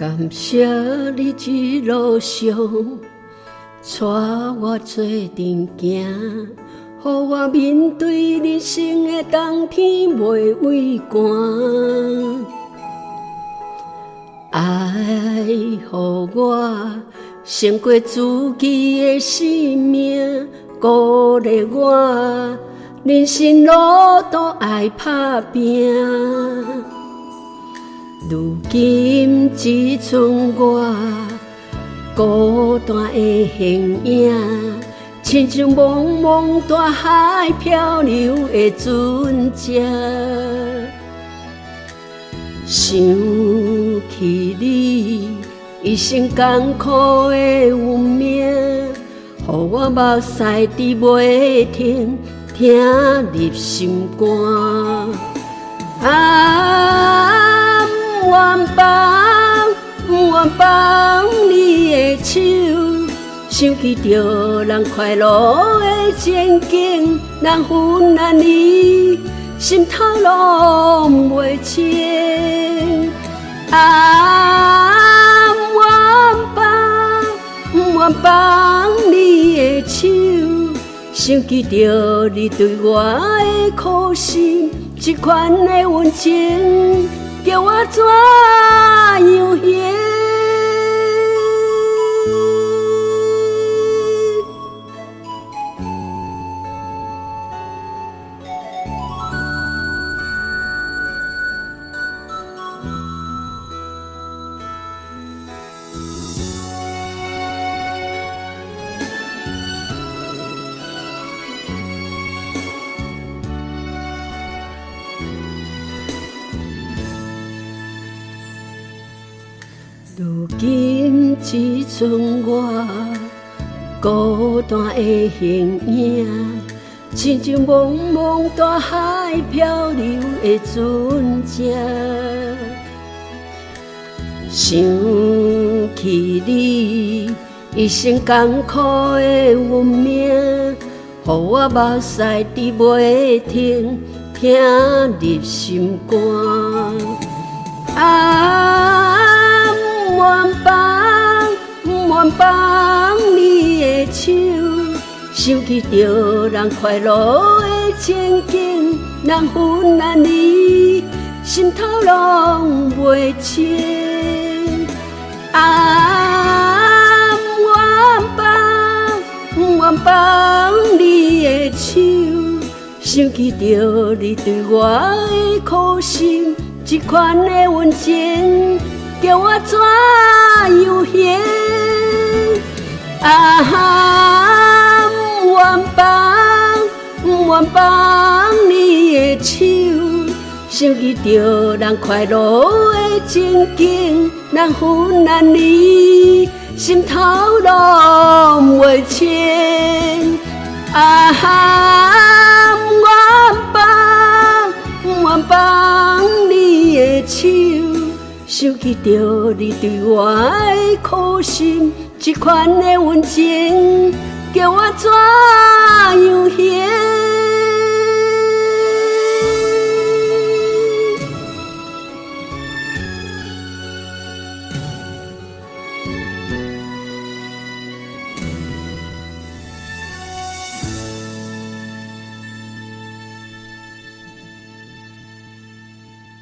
感谢你一路上带我做阵行，予我面对人生的冬天袂畏寒。爱予我胜过自己的生命，鼓励我人生路途爱打拼。如今只剩我孤单的形影，亲像茫茫大海漂流的船只。想起你一生艰苦的运命，予我目屎滴袂停，疼入心肝。不愿放你的手，想起着人快乐的情景，人分难离，心头拢袂清。不愿放你的手，想起着你对我的苦心，这款的温情，叫我怎样还？如今只剩我孤单的形影，亲像茫茫大海漂流的船只。想起你一生艰苦的运命，予我目屎滴袂停，疼入心肝。不愿放你的手，想起着人快乐的情景，人分难离，心头拢袂清。不愿放你的手，想起着你对我的苦心，这款的温情，叫我怎样还？不愿放你的手，想起着人快乐的情景，人分难离，心头拢袂清。不愿放你的手，想起着你对我的苦心，这款的温情，叫我怎